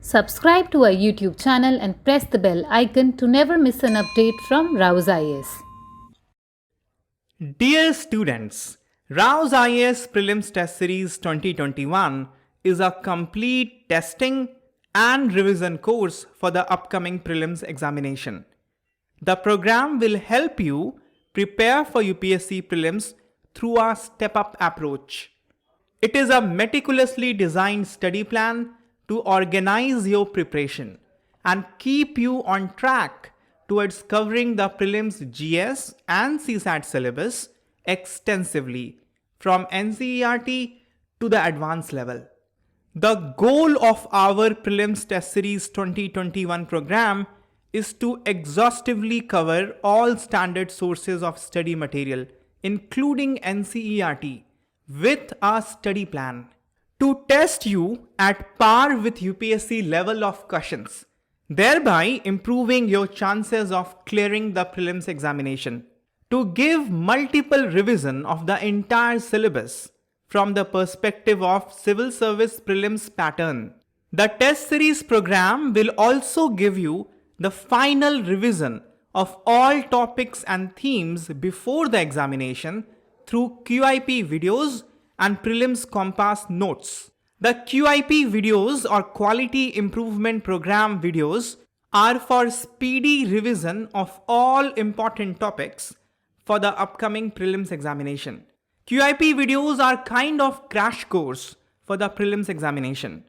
Subscribe to our YouTube channel and press the bell icon to never miss an update from RAU'S. Dear students, RAU'S Prelims Test Series 2021 is a complete testing and revision course for the upcoming prelims examination. The program will help you prepare for UPSC prelims through a step-up approach. It is a meticulously designed study plan to organize your preparation and keep you on track towards covering the prelims GS and CSAT syllabus extensively from NCERT to the advanced level. The goal of our Prelims Test Series 2021 program is to exhaustively cover all standard sources of study material, including NCERT, with a study plan to test you at par with UPSC level of questions, thereby improving your chances of clearing the prelims examination. To give multiple revision of the entire syllabus from the perspective of civil service prelims pattern. The test series program will also give you the final revision of all topics and themes before the examination through QIP videos and prelims compass notes. The QIP videos or Quality Improvement Program videos are for speedy revision of all important topics for the upcoming prelims examination. QIP videos are kind of crash course for the prelims examination.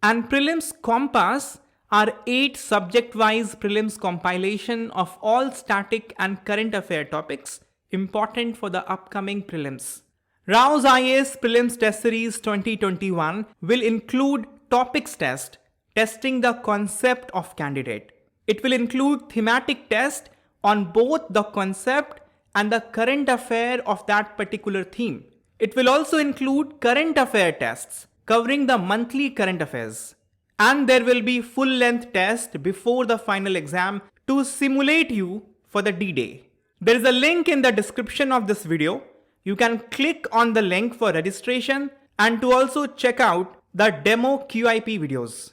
And prelims compass are 8 subject-wise prelims compilation of all static and current affair topics important for the upcoming prelims. RAU'S Prelims Test Series 2021 will include topics test, testing the concept of candidate. It will include thematic test on both the concept and the current affair of that particular theme. It will also include current affair tests covering the monthly current affairs. And there will be full-length test before the final exam to simulate you for the D-Day. There is a link in the description of this video. You can click on the link for registration and to also check out the demo QIP videos.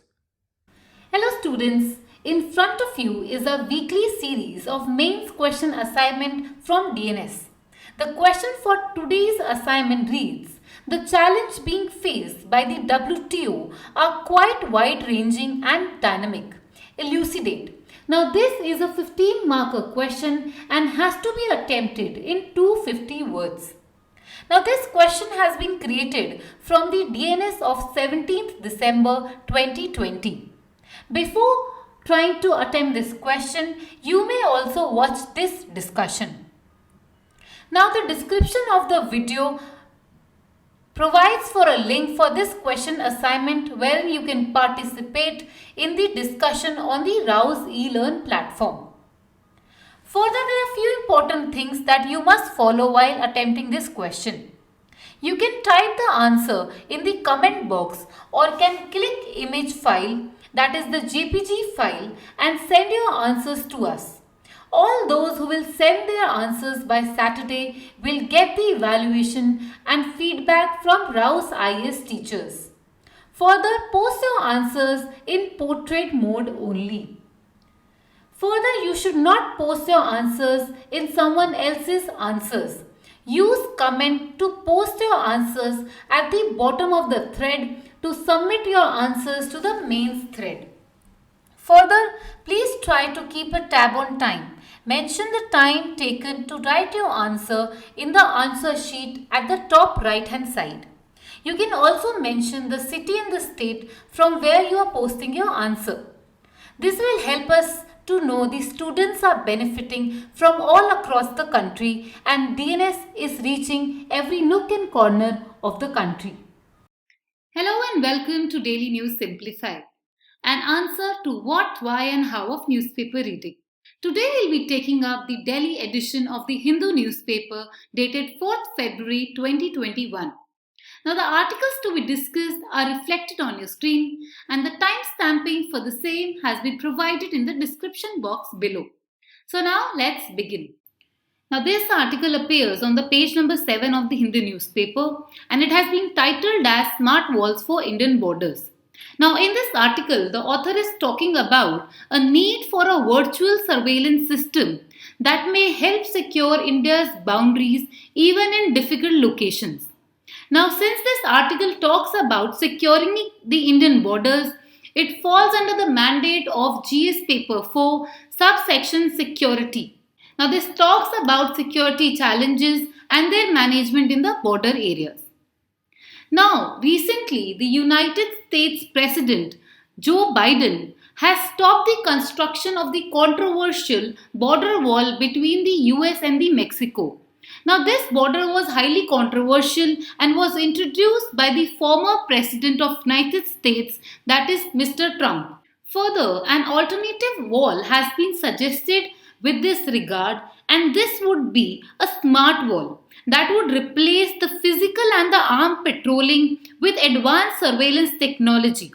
Hello students, in front of you is a weekly series of mains question assignment from DNS. The question for today's assignment reads, the challenge being faced by the WTO are quite wide-ranging and dynamic. Elucidate. Now this is a 15-marker question and has to be attempted in 250 words. Now this question has been created from the DNS of 17th December 2020. Before trying to attempt this question, you may also watch this discussion. Now the description of the video provides for a link for this question assignment wherein you can participate in the discussion on the RAU'S ELEARN platform. Further, there are a few important things that you must follow while attempting this question. You can type the answer in the comment box or can click image file, that is the JPG file, and send your answers to us. All those who will send their answers by Saturday will get the evaluation and feedback from RAU'S teachers. Further, post your answers in portrait mode only. Further, you should not post your answers in someone else's answers. Use comment to post your answers at the bottom of the thread to submit your answers to the mains thread. Further, please try to keep a tab on time. Mention the time taken to write your answer in the answer sheet at the top right hand side. You can also mention the city and the state from where you are posting your answer. This will help us to know the students are benefiting from all across the country and DNS is reaching every nook and corner of the country. Hello and welcome to Daily News Simplified, an answer to what, why and how of newspaper reading. Today we'll be taking up the Delhi edition of the Hindu newspaper dated 4th February 2021. Now the articles to be discussed are reflected on your screen and the time stamping for the same has been provided in the description box below. So now let's begin. Now, this article appears on the page number 7 of the Hindu newspaper and it has been titled as Smart Walls for Indian Borders. Now, in this article, the author is talking about a need for a virtual surveillance system that may help secure India's boundaries even in difficult locations. Now, since this article talks about securing the Indian borders, it falls under the mandate of GS Paper 4, subsection Security. Now, this talks about security challenges and their management in the border areas. Now, recently, the United States President Joe Biden has stopped the construction of the controversial border wall between the US and the Mexico. Now, this border was highly controversial and was introduced by the former President of United States, that is Mr. Trump. Further, an alternative wall has been suggested with this regard, and this would be a smart wall that would replace the physical and the armed patrolling with advanced surveillance technology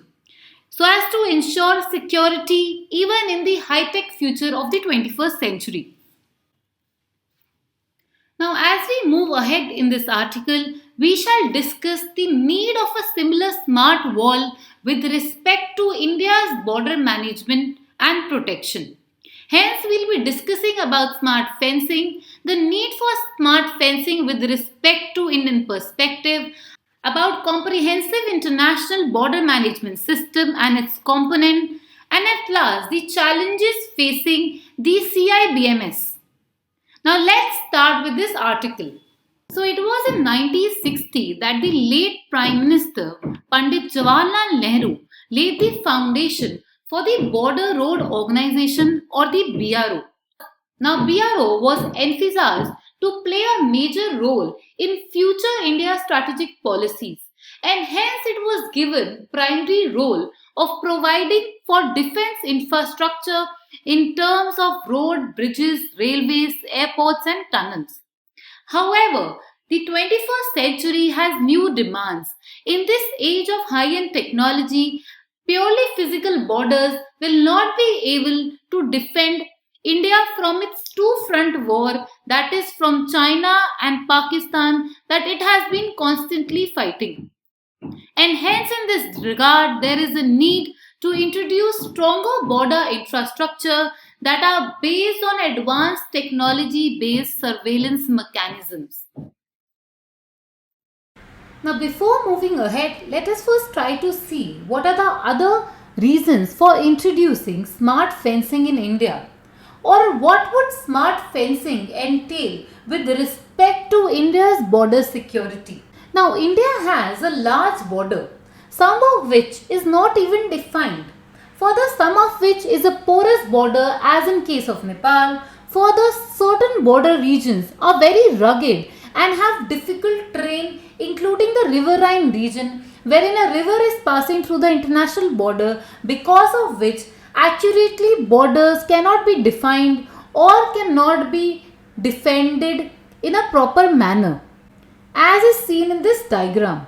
so as to ensure security even in the high-tech future of the 21st century. Now, as we move ahead in this article, we shall discuss the need of a similar smart wall with respect to India's border management and protection. Hence, we'll be discussing about smart fencing, the need for smart fencing with respect to Indian perspective, about comprehensive international border management system and its component, and at last the challenges facing the CIBMS. Now let's start with this article. So it was in 1960 that the late Prime Minister Pandit Jawaharlal Nehru laid the foundation for the Border Road Organization or the BRO. Now BRO was envisaged to play a major role in future India strategic policies and hence it was given primary role of providing for defense infrastructure in terms of road, bridges, railways, airports and tunnels. However, the 21st century has new demands. In this age of high-end technology, purely physical borders will not be able to defend India from its two-front war, that is from China and Pakistan, that it has been constantly fighting. And hence in this regard, there is a need to introduce stronger border infrastructure that are based on advanced technology-based surveillance mechanisms. Now, before moving ahead, let us first try to see what are the other reasons for introducing smart fencing in India, or what would smart fencing entail with respect to India's border security. Now, India has a large border, some of which is not even defined. Further, some of which is a porous border as in case of Nepal. Further, certain border regions are very rugged and have difficult terrain, including the riverine region wherein a river is passing through the international border, because of which accurately borders cannot be defined or cannot be defended in a proper manner, as is seen in this diagram.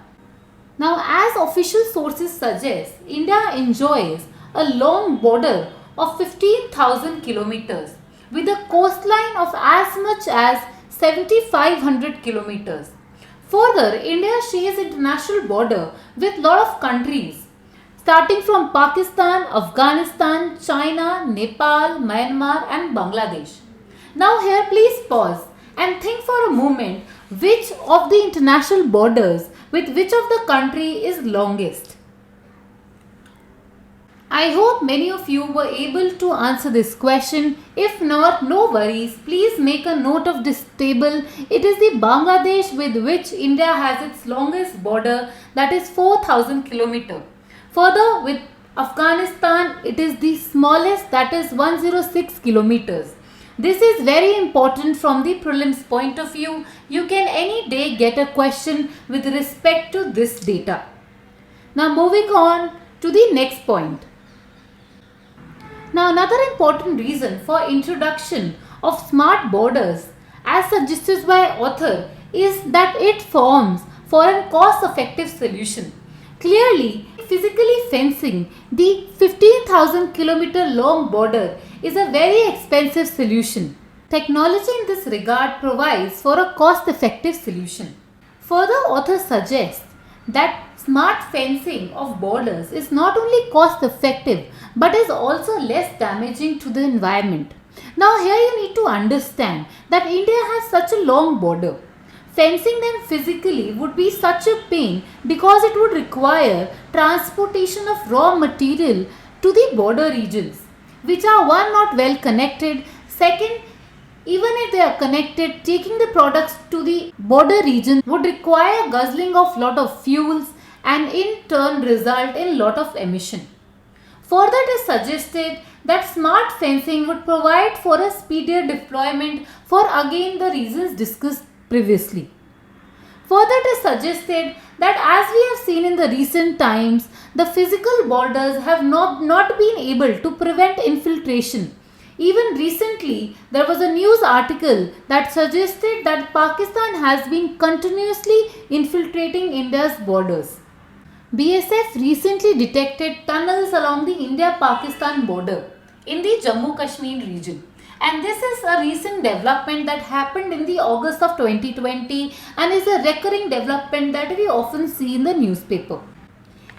Now, as official sources suggest, India enjoys a long border of 15,000 kilometers with a coastline of as much as 7,500 kilometers. Further, India shares international border with lot of countries starting from Pakistan, Afghanistan, China, Nepal, Myanmar and Bangladesh. Now here please pause and think for a moment which of the international borders with which of the country is longest. I hope many of you were able to answer this question. If not, no worries. Please make a note of this table. It is the Bangladesh with which India has its longest border, that is 4,000 kilometers. Further, with Afghanistan, it is the smallest, that is 106 kilometers. This is very important from the prelims point of view. You can any day get a question with respect to this data. Now moving on to the next point. Now another important reason for introduction of smart borders, as suggested by author, is that it forms for a cost-effective solution. Clearly, physically fencing the 15,000 kilometer long border is a very expensive solution. Technology in this regard provides for a cost-effective solution. Further, author suggests that smart fencing of borders is not only cost-effective but is also less damaging to the environment. Now here you need to understand that India has such a long border. Fencing them physically would be such a pain because it would require transportation of raw material to the border regions, which are one, not well connected, second, even if they are connected, taking the products to the border region would require guzzling of lot of fuels and in turn result in lot of emission. Further, it is suggested that smart fencing would provide for a speedier deployment for again the reasons discussed previously. Further, it is suggested that as we have seen in the recent times, the physical borders have not been able to prevent infiltration. Even recently, there was a news article that suggested that Pakistan has been continuously infiltrating India's borders. BSF recently detected tunnels along the India-Pakistan border in the Jammu-Kashmir region. And this is a recent development that happened in the August of 2020 and is a recurring development that we often see in the newspaper.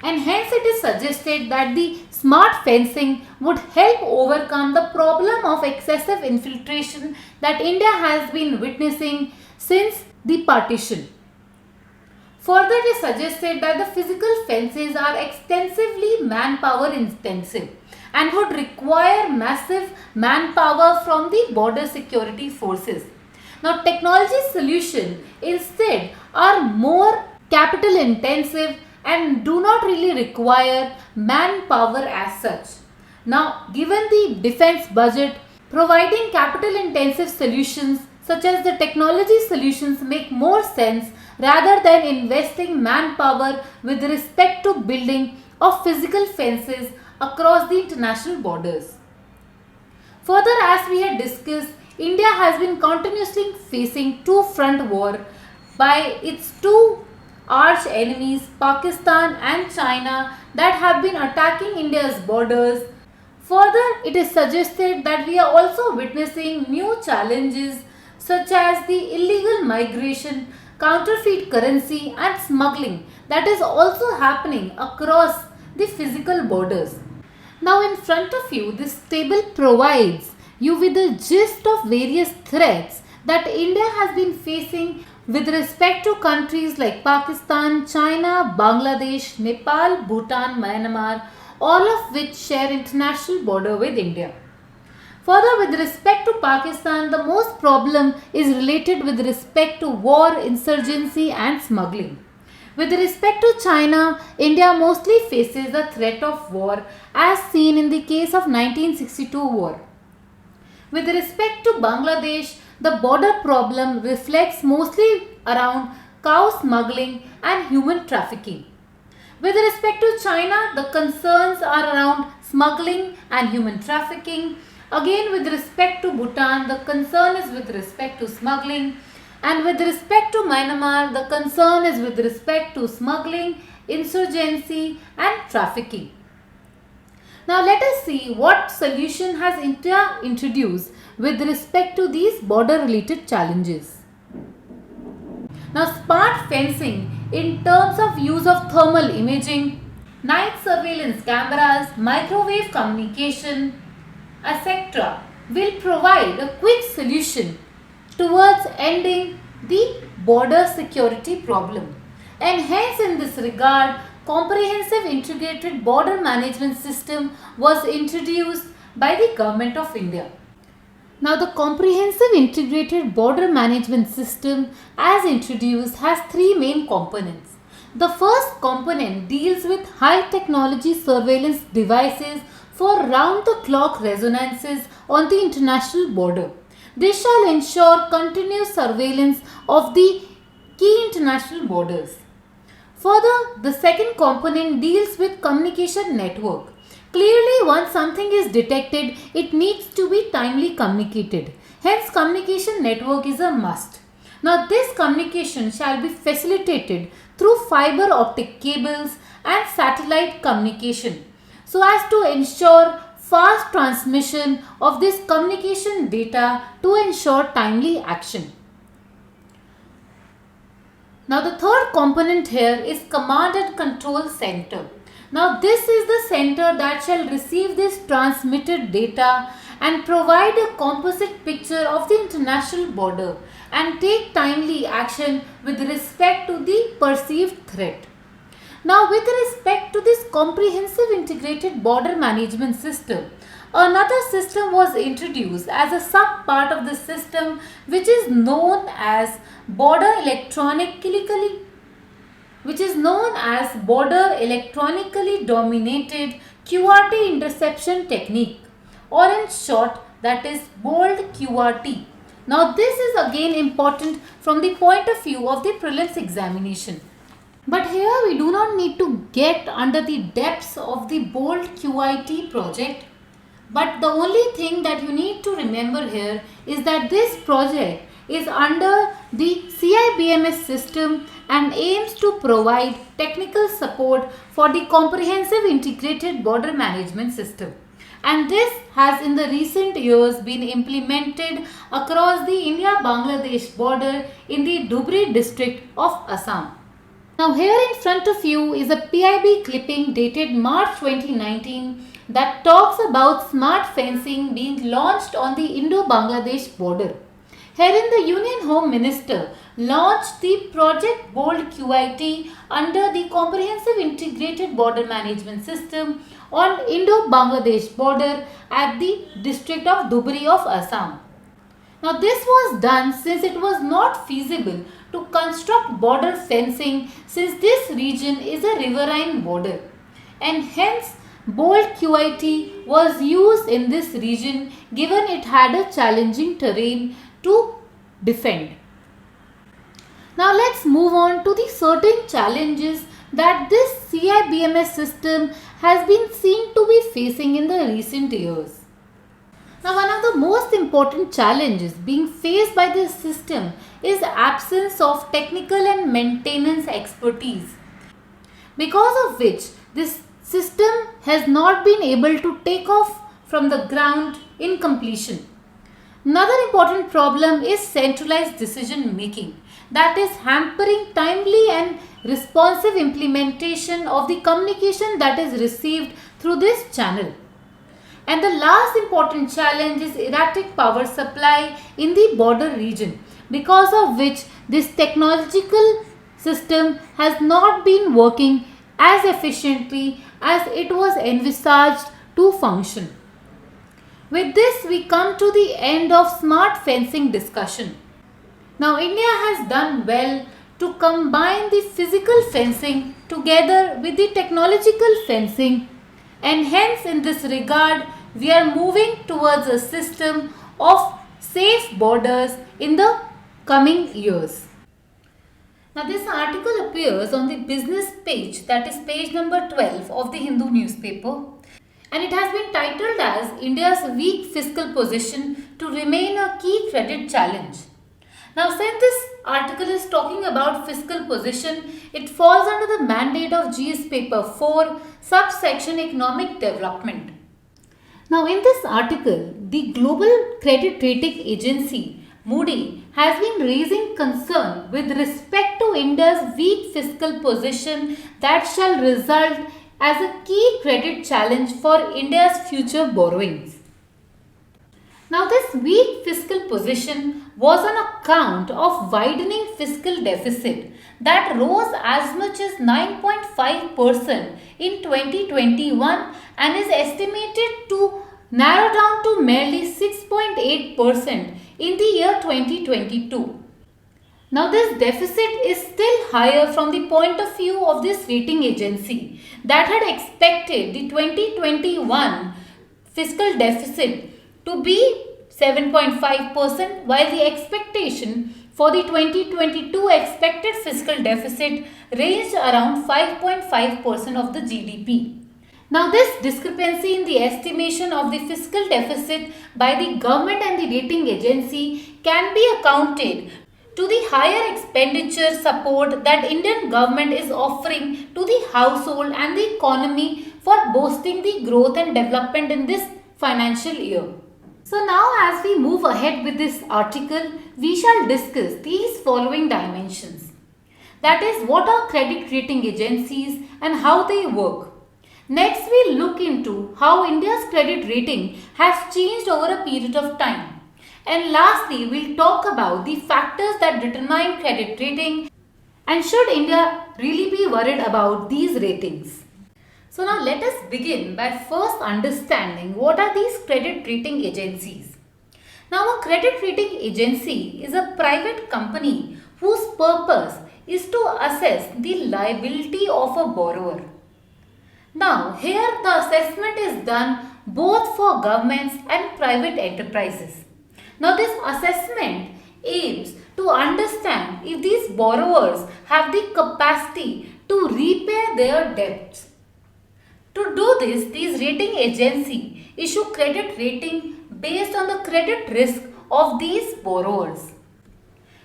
And hence it is suggested that the smart fencing would help overcome the problem of excessive infiltration that India has been witnessing since the partition. Further, it is suggested that the physical fences are extensively manpower intensive and would require massive manpower from the border security forces. Now, technology solutions instead are more capital intensive and do not really require manpower as such. Now, given the defense budget, providing capital intensive solutions such as the technology solutions make more sense rather than investing manpower with respect to building of physical fences across the international borders. Further, as we had discussed, India has been continuously facing two-front war by its two arch enemies, Pakistan and China, that have been attacking India's borders. Further, it is suggested that we are also witnessing new challenges such as the illegal migration, counterfeit currency and smuggling that is also happening across the physical borders. Now in front of you, this table provides you with a gist of various threats that India has been facing with respect to countries like Pakistan, China, Bangladesh, Nepal, Bhutan, Myanmar, all of which share international border with India. Further, with respect to Pakistan, the most problem is related with respect to war, insurgency and smuggling. With respect to China, India mostly faces the threat of war as seen in the case of 1962 war. With respect to Bangladesh, the border problem reflects mostly around cow smuggling and human trafficking. With respect to China, the concerns are around smuggling and human trafficking. Again, with respect to Bhutan, the concern is with respect to smuggling. And with respect to Myanmar, the concern is with respect to smuggling, insurgency and trafficking. Now let us see what solution has India introduced with respect to these border related challenges. Now smart fencing in terms of use of thermal imaging, night surveillance cameras, microwave communication, etc. will provide a quick solution towards ending the border security problem. And hence in this regard, comprehensive integrated border management system was introduced by the government of India. Now the comprehensive integrated border management system as introduced has three main components. The first component deals with high technology surveillance devices for round-the-clock resonances on the international border. This shall ensure continuous surveillance of the key international borders. Further, the second component deals with communication network. Clearly, once something is detected, it needs to be timely communicated. Hence, communication network is a must. Now, this communication shall be facilitated through fiber optic cables and satellite communication so as to ensure fast transmission of this communication data to ensure timely action. Now the third component here is command and control center. Now this is the center that shall receive this transmitted data and provide a composite picture of the international border and take timely action with respect to the perceived threat. Now with respect to this comprehensive integrated border management system, another system was introduced as a sub-part of the system which is known as border electronically dominated QRT interception technique, or in short that is bold QRT. Now this is again important from the point of view of the prelims examination. But here we do not need to get under the depths of the bold QIT project. But the only thing that you need to remember here is that this project is under the CIBMS system and aims to provide technical support for the comprehensive integrated border management system. And this has in the recent years been implemented across the India-Bangladesh border in the Dhubri district of Assam. Now here in front of you is a PIB clipping dated March 2019 that talks about smart fencing being launched on the Indo-Bangladesh border. Herein the Union Home Minister launched the Project Bold QIT under the Comprehensive Integrated Border Management System on Indo-Bangladesh border at the district of Dhubri of Assam. Now this was done since it was not feasible to construct border fencing since this region is a riverine border, and hence bold QIT was used in this region given it had a challenging terrain to defend. Now let's move on to the certain challenges that this CIBMS system has been seen to be facing in the recent years. Now one of the most important challenges being faced by this system is the absence of technical and maintenance expertise, because of which this system has not been able to take off from the ground in completion. Another important problem is centralized decision making that is hampering timely and responsive implementation of the communication that is received through this channel. And the last important challenge is erratic power supply in the border region, because of which this technological system has not been working as efficiently as it was envisaged to function. With this we come to the end of smart fencing discussion. Now India has done well to combine the physical fencing together with the technological fencing, and hence in this regard we are moving towards a system of safe borders in the coming years. Now this article appears on the business page, that is page number 12 of the Hindu newspaper, and it has been titled as India's weak fiscal position to remain a key credit challenge. Now since this article is talking about fiscal position, it falls under the mandate of GS paper 4 subsection economic development. Now in this article, the global credit rating agency Moody has been raising concern with respect to India's weak fiscal position that shall result as a key credit challenge for India's future borrowings. Now this weak fiscal position was on account of widening fiscal deficit that rose as much as 9.5% in 2021 and is estimated to narrow down to merely 6.8% in the year 2022. Now this deficit is still higher from the point of view of this rating agency that had expected the 2021 fiscal deficit to be 7.5%, while the expectation for the 2022 expected fiscal deficit ranged around 5.5% of the GDP. Now this discrepancy in the estimation of the fiscal deficit by the government and the rating agency can be accounted to the higher expenditure support that Indian government is offering to the household and the economy for boosting the growth and development in this financial year. So now as we move ahead with this article, we shall discuss these following dimensions. That is, what are credit rating agencies and how they work. Next, we'll look into how India's credit rating has changed over a period of time. And lastly, we'll talk about the factors that determine credit rating and should India really be worried about these ratings. So now let us begin by first understanding what are these credit rating agencies. Now a credit rating agency is a private company whose purpose is to assess the liability of a borrower. Now here the assessment is done both for governments and private enterprises. Now this assessment aims to understand if these borrowers have the capacity to repay their debts. To do this, these rating agencies issue credit rating based on the credit risk of these borrowers.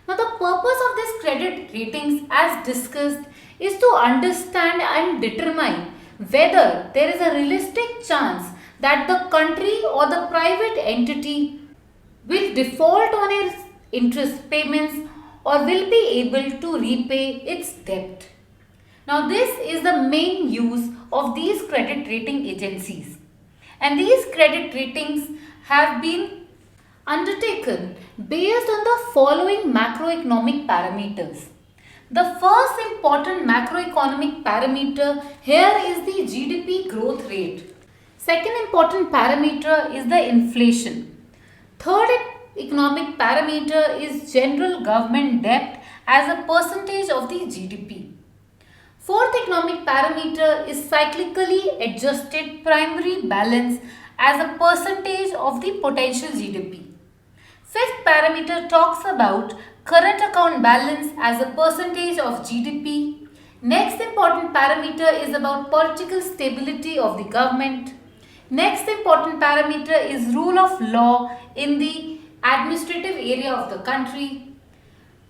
Now the purpose of this credit ratings as discussed is to understand and determine whether there is a realistic chance that the country or the private entity will default on its interest payments or will be able to repay its debt. Now this is the main use of these credit rating agencies, and these credit ratings have been undertaken based on the following macroeconomic parameters. The first important macroeconomic parameter here is the GDP growth rate. Second important parameter is the inflation. Third economic parameter is general government debt as a percentage of the GDP. Fourth economic parameter is cyclically adjusted primary balance as a percentage of the potential GDP. Fifth parameter talks about current account balance as a percentage of GDP. Next important parameter is about political stability of the government. Next important parameter is rule of law in the administrative area of the country.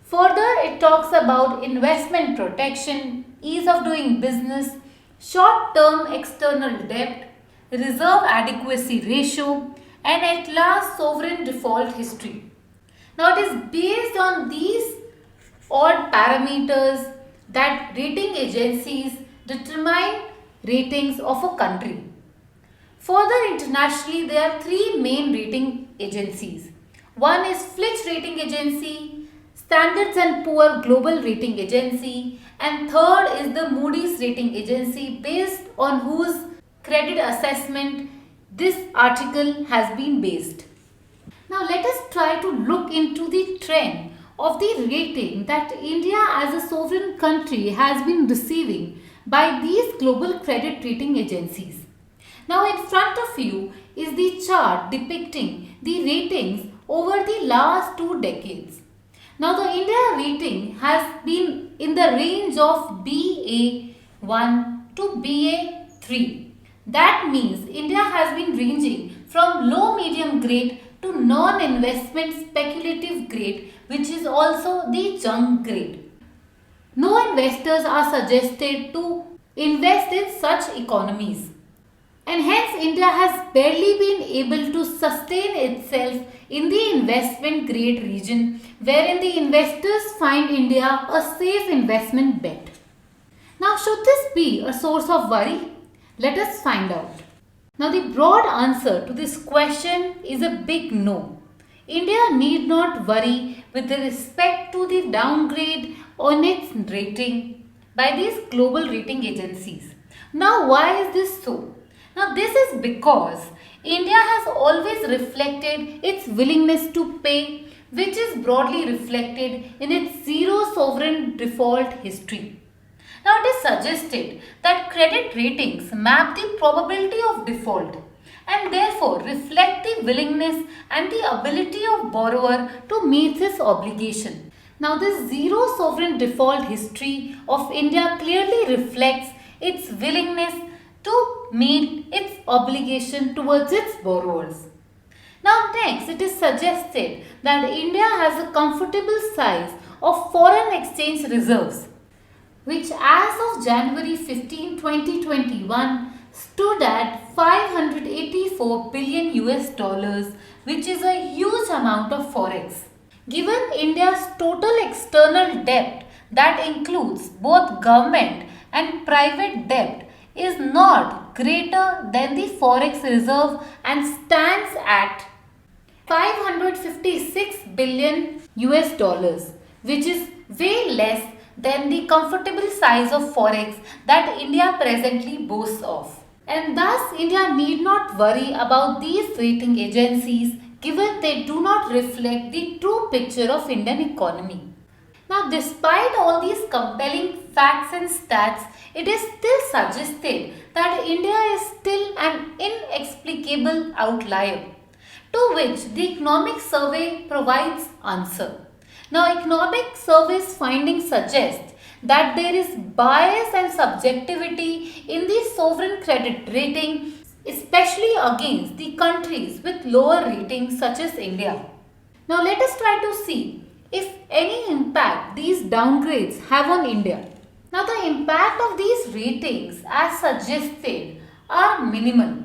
Further, it talks about investment protection, ease of doing business, short-term external debt, reserve adequacy ratio, and at last sovereign default history. Now it is based on these odd parameters that rating agencies determine ratings of a country. Further, internationally there are three main rating agencies. One is Fitch Rating Agency, Standards and Poor Global Rating Agency, and third is the Moody's Rating Agency, based on whose credit assessment this article has been based. Now let us try to look into the trend of the rating that India as a sovereign country has been receiving by these global credit rating agencies. Now in front of you is the chart depicting the ratings over the last 2 decades. Now the India rating has been in the range of BA1 to BA3. That means India has been ranging from low medium grade to non-investment speculative grade, which is also the junk grade. No investors are suggested to invest in such economies. And hence India has barely been able to sustain itself in the investment grade region, wherein the investors find India a safe investment bet. Now should this be a source of worry? Let us find out. Now the broad answer to this question is a big no. India need not worry with respect to the downgrade on its rating by these global rating agencies. Now why is this so? Now this is because India has always reflected its willingness to pay, which is broadly reflected in its zero sovereign default history. Now it is suggested that credit ratings map the probability of default and therefore reflect the willingness and the ability of borrower to meet his obligation. Now this zero sovereign default history of India clearly reflects its willingness to meet its obligation towards its borrowers. Now next, it is suggested that India has a comfortable size of foreign exchange reserves, which as of January 15, 2021 stood at 584 billion US dollars, which is a huge amount of forex. Given India's total external debt, that includes both government and private debt, is not greater than the forex reserve and stands at 556 billion US dollars, which is way less than the comfortable size of forex that India presently boasts of. And thus India need not worry about these rating agencies given they do not reflect the true picture of Indian economy. Now, despite all these compelling facts and stats, it is still suggested that India is still an inexplicable outlier, to which the economic survey provides answer. Now, economic survey's findings suggest that there is bias and subjectivity in the sovereign credit rating, especially against the countries with lower ratings such as India. Now, let us try to see if any impact these downgrades have on India. Now, the impact of these ratings as suggested are minimal.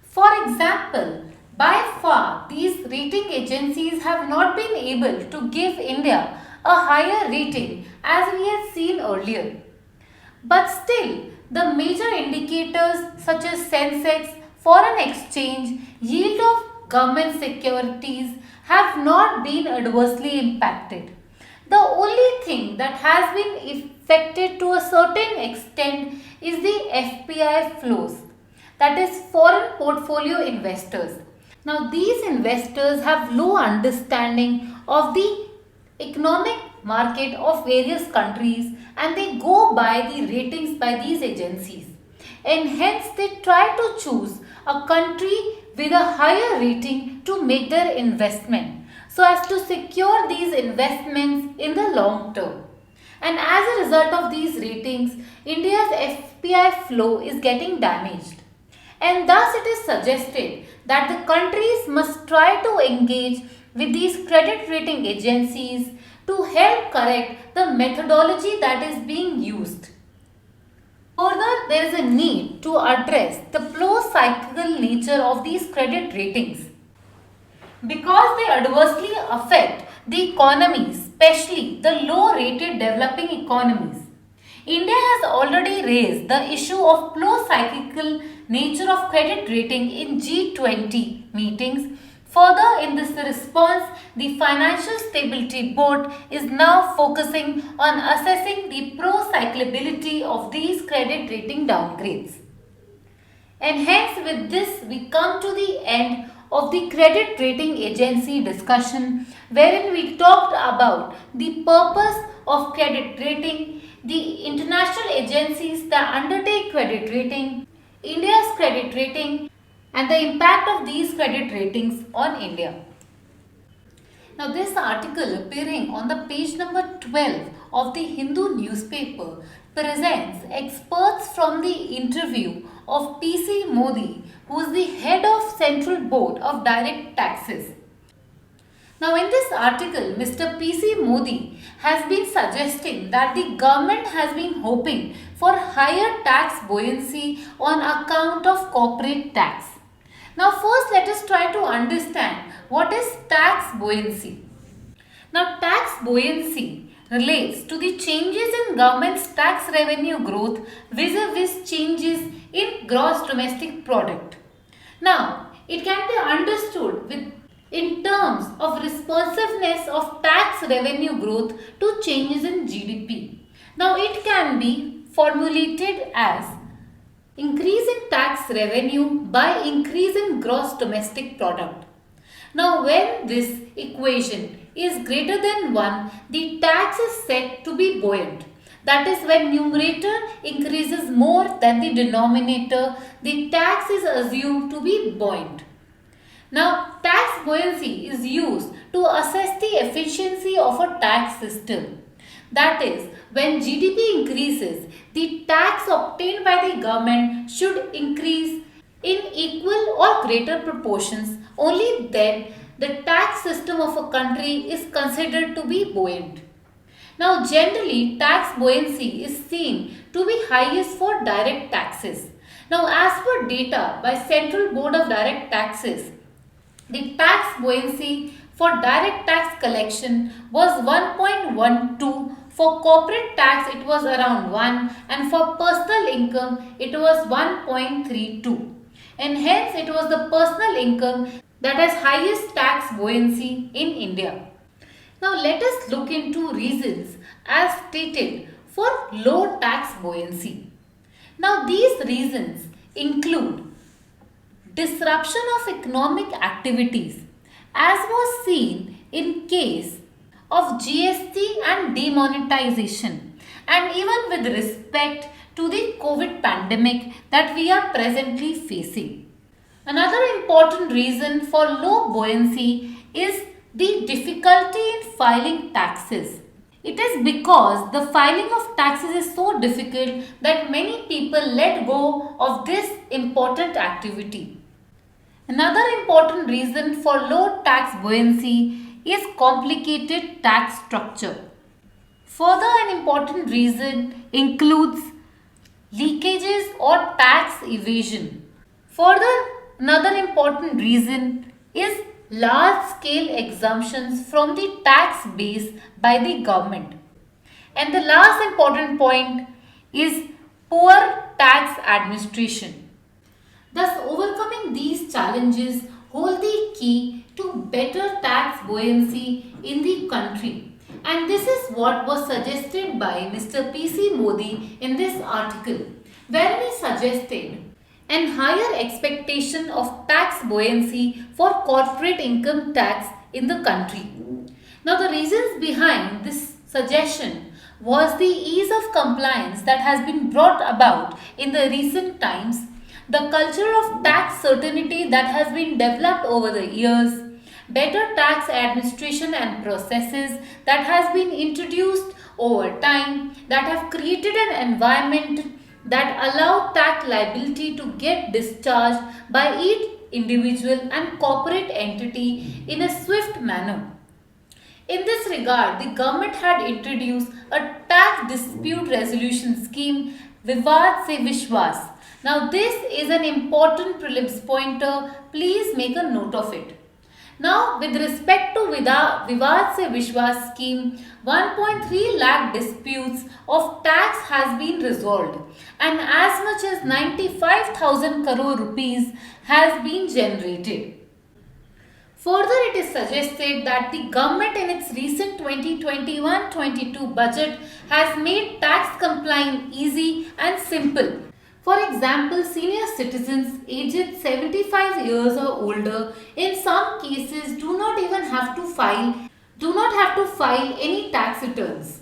For example, by far these rating agencies have not been able to give India a higher rating as we had seen earlier. But still, the major indicators such as Sensex, foreign exchange, yield of government securities have not been adversely impacted. The only thing that has been affected to a certain extent is the FPI flows, that is foreign portfolio investors. Now these investors have low understanding of the economic market of various countries and they go by the ratings by these agencies, and hence they try to choose a country with a higher rating to make their investment so as to secure these investments in the long term. And as a result of these ratings, India's FPI flow is getting damaged. And thus it is suggested that the countries must try to engage with these credit rating agencies to help correct the methodology that is being used. Further, there is a need to address the pro-cyclical nature of these credit ratings because they adversely affect the economies, especially the low-rated developing economies. India has already raised the issue of pro-cyclical nature of credit rating in G20 meetings. Further, in this response, the Financial Stability Board is now focusing on assessing the pro-cyclability of these credit rating downgrades. And hence, with this, we come to the end of the credit rating agency discussion, wherein we talked about the purpose of credit rating, the international agencies that undertake credit rating, India's credit rating, and the impact of these credit ratings on India. Now, this article appearing on the page number 12 of the Hindu newspaper presents experts from the interview of PC Modi, who is the head of Central Board of Direct Taxes. Now, in this article, Mr. PC Modi has been suggesting that the government has been hoping for higher tax buoyancy on account of corporate tax. Now, first let us try to understand what is tax buoyancy. Now, tax buoyancy relates to the changes in government's tax revenue growth vis-a-vis changes in gross domestic product. Now, it can be understood in terms of responsiveness of tax revenue growth to changes in GDP. Now, it can be formulated as increase in tax revenue by increase in gross domestic product. Now, when this equation is greater than 1, the tax is said to be buoyant. That is, when numerator increases more than the denominator, the tax is assumed to be buoyant. Now, tax buoyancy is used to assess the efficiency of a tax system. That is, when GDP increases, the tax obtained by the government should increase in equal or greater proportions. Only then the tax system of a country is considered to be buoyant. Now, generally, tax buoyancy is seen to be highest for direct taxes. Now, as per data by Central Board of Direct Taxes, the tax buoyancy for direct tax collection was 1.12, for corporate tax it was around 1, and for personal income it was 1.32. And hence it was the personal income that has highest tax buoyancy in India. Now let us look into reasons as stated for low tax buoyancy. Now these reasons include disruption of economic activities, as was seen in case of GST and demonetization, and even with respect to the COVID pandemic that we are presently facing. Another important reason for low buoyancy is the difficulty in filing taxes. It is because the filing of taxes is so difficult that many people let go of this important activity. Another important reason for low tax buoyancy is complicated tax structure. Further, an important reason includes leakages or tax evasion. Further, another important reason is large-scale exemptions from the tax base by the government. And the last important point is poor tax administration. Thus, overcoming these challenges hold the key to better tax buoyancy in the country. And this is what was suggested by Mr. P.C. Modi in this article, where he suggested an higher expectation of tax buoyancy for corporate income tax in the country. Now, the reasons behind this suggestion was the ease of compliance that has been brought about in the recent times, the culture of tax certainty that has been developed over the years, better tax administration and processes that has been introduced over time that have created an environment that allow tax liability to get discharged by each individual and corporate entity in a swift manner. In this regard, the government had introduced a tax dispute resolution scheme, Vivad Se Vishwas. Now this is an important prelims pointer. Please make a note of it. Now with respect to Vivad Se Vishwas scheme, 1.3 lakh disputes of tax has been resolved and as much as 95,000 crore rupees has been generated. Further, it is suggested that the government in its recent 2021-22 budget has made tax compliance easy and simple. For example, senior citizens aged 75 years or older in some cases do not have to file any tax returns.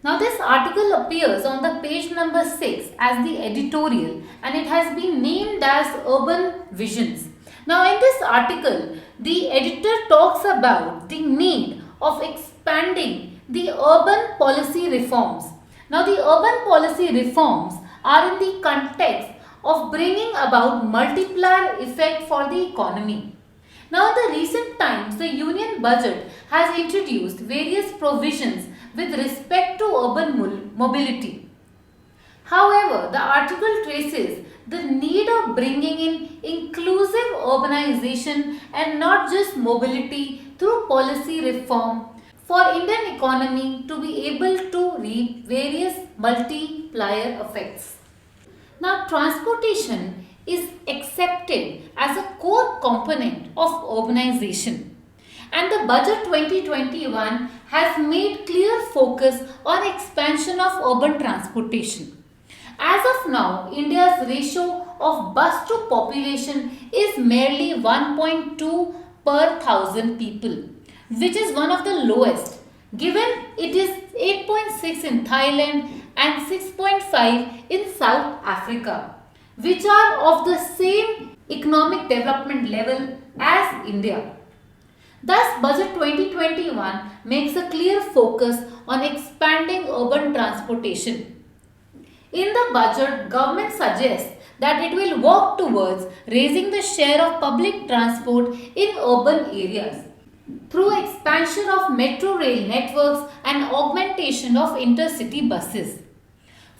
Now this article appears on the page number 6 as the editorial and it has been named as Urban Visions. Now in this article, the editor talks about the need of expanding the urban policy reforms. Now the urban policy reforms are in the context of bringing about multiplier effect for the economy. Now in the recent times, the union budget has introduced various provisions with respect to urban mobility. However, the article traces the need of bringing in inclusive urbanization and not just mobility through policy reform for Indian economy to be able to reap various multiplier effects. Now, transportation is accepted as a core component of urbanization, and the budget 2021 has made clear focus on expansion of urban transportation. As of now, India's ratio of bus to population is merely 1.2 per thousand people, which is one of the lowest, given it is 8.6 in Thailand and 6.5 in South Africa, which are of the same economic development level as India. Thus, Budget 2021 makes a clear focus on expanding urban transportation. In the budget, government suggests that it will work towards raising the share of public transport in urban areas through expansion of metro rail networks and augmentation of intercity buses.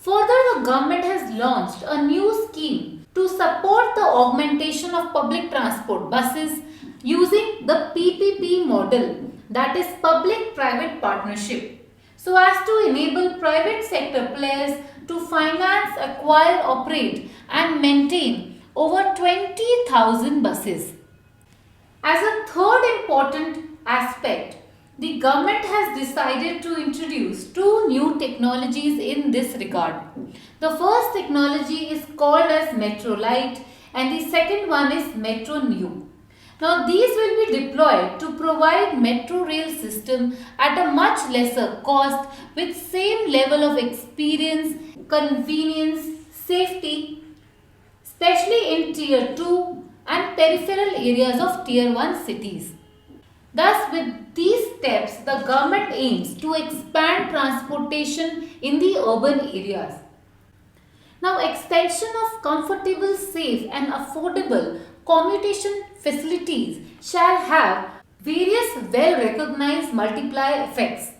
Further, the government has launched a new scheme to support the augmentation of public transport buses using the PPP model, that is public-private partnership, so as to enable private sector players to finance, acquire, operate and maintain over 20,000 buses. As a third important aspect, the government has decided to introduce two new technologies in this regard. The first technology is called as Metro Lite and the second one is Metro New. Now these will be deployed to provide metro rail system at a much lesser cost with same level of experience, convenience, safety, especially in Tier 2 and peripheral areas of Tier 1 cities. Thus, with these steps, the government aims to expand transportation in the urban areas. Now, extension of comfortable, safe and affordable commutation facilities shall have various well-recognized multiplier effects.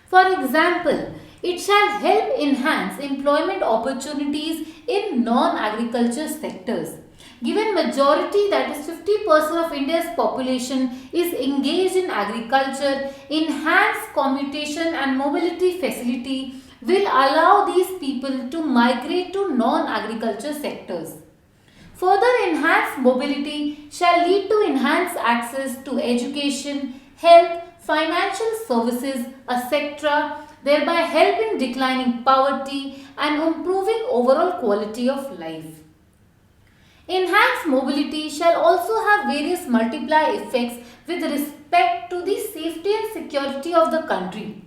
For example, it shall help enhance employment opportunities in non-agriculture sectors. Given majority, that is 50% of India's population is engaged in agriculture, enhanced commutation and mobility facility will allow these people to migrate to non-agriculture sectors. Further enhanced mobility shall lead to enhanced access to education, health, financial services, etc., thereby helping declining poverty and improving overall quality of life. Enhanced mobility shall also have various multiplier effects with respect to the safety and security of the country.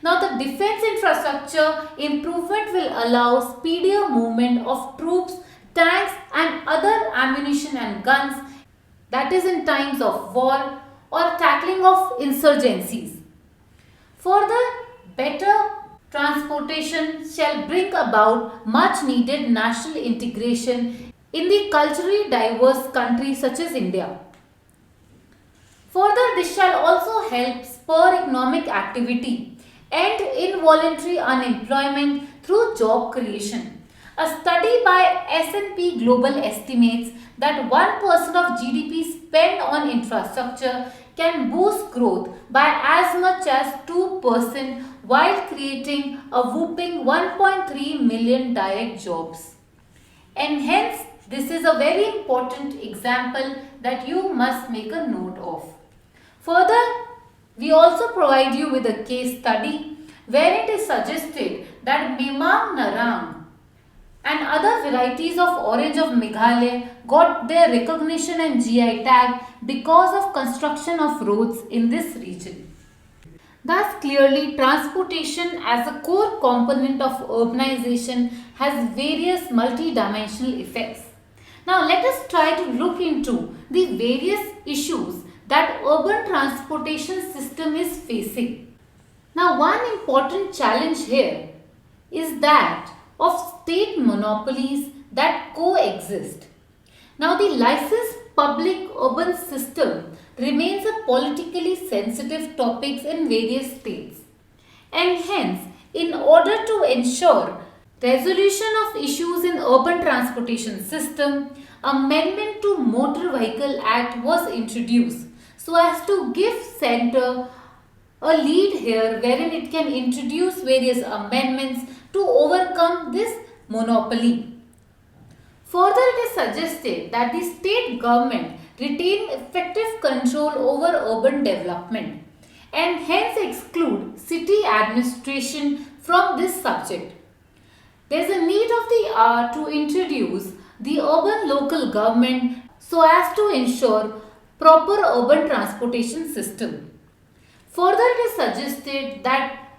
Now the defense infrastructure improvement will allow speedier movement of troops, tanks and other ammunition and guns, that is in times of war or tackling of insurgencies. Further, better transportation shall bring about much needed national integration in the culturally diverse country such as India. Further, this shall also help spur economic activity and involuntary unemployment through job creation. A study by S&P Global estimates that 1% of GDP spent on infrastructure can boost growth by as much as 2% while creating a whopping 1.3 million direct jobs. And hence, this is a very important example that you must make a note of. Further, we also provide you with a case study where it is suggested that Memang Narang and other varieties of orange of Meghalaya got their recognition and GI tag because of construction of roads in this region. Thus, clearly, transportation as a core component of urbanization has various multidimensional effects. Now, let us try to look into the various issues that urban transportation system is facing. Now, one important challenge here is that of state monopolies that coexist. Now, the licensed public urban system remains a politically sensitive topic in various states, and hence, in order to ensure resolution of issues in urban transportation system, amendment to Motor Vehicle Act was introduced so as to give centre a lead here wherein it can introduce various amendments to overcome this monopoly. Further, it is suggested that the state government retain effective control over urban development and hence exclude city administration from this subject. There is a need of the hour to introduce the urban local government so as to ensure proper urban transportation system. Further, it is suggested that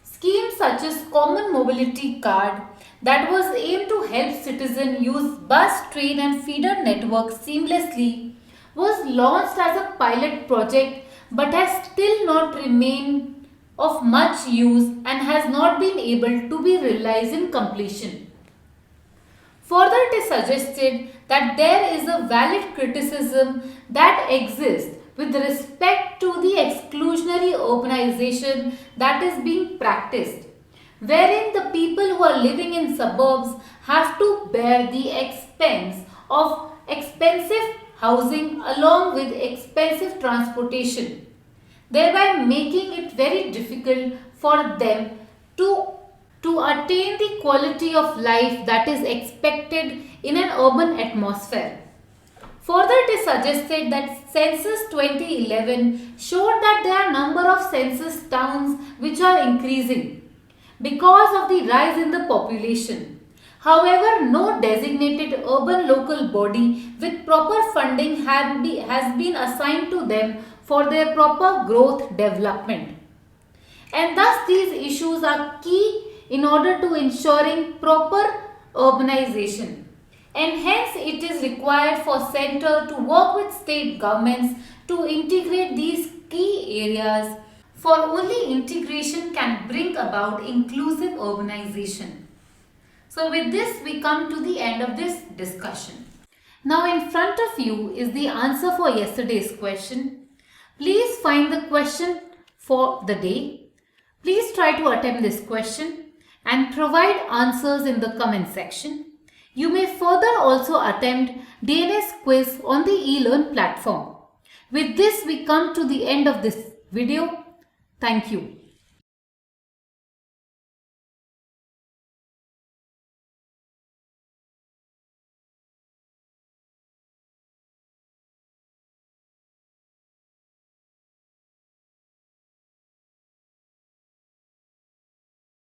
schemes such as Common Mobility Card that was aimed to help citizens use bus, train and feeder networks seamlessly was launched as a pilot project but has still not remained of much use and has not been able to be realized in completion. Further, it is suggested that there is a valid criticism that exists with respect to the exclusionary urbanization that is being practiced, wherein the people who are living in suburbs have to bear the expense of expensive housing along with expensive transportation, thereby making it very difficult for them to attain the quality of life that is expected in an urban atmosphere. Further, it is suggested that Census 2011 showed that there are number of census towns which are increasing because of the rise in the population. However, no designated urban local body with proper funding has been assigned to them for their proper growth development. And thus these issues are key in order to ensuring proper urbanization. And hence it is required for center to work with state governments to integrate these key areas, for only integration can bring about inclusive urbanization. So with this we come to the end of this discussion. Now in front of you is the answer for yesterday's question. Please find the question for the day. Please try to attempt this question and provide answers in the comment section. You may further also attempt DNS quiz on the ELEARN platform. With this we come to the end of this video. Thank you.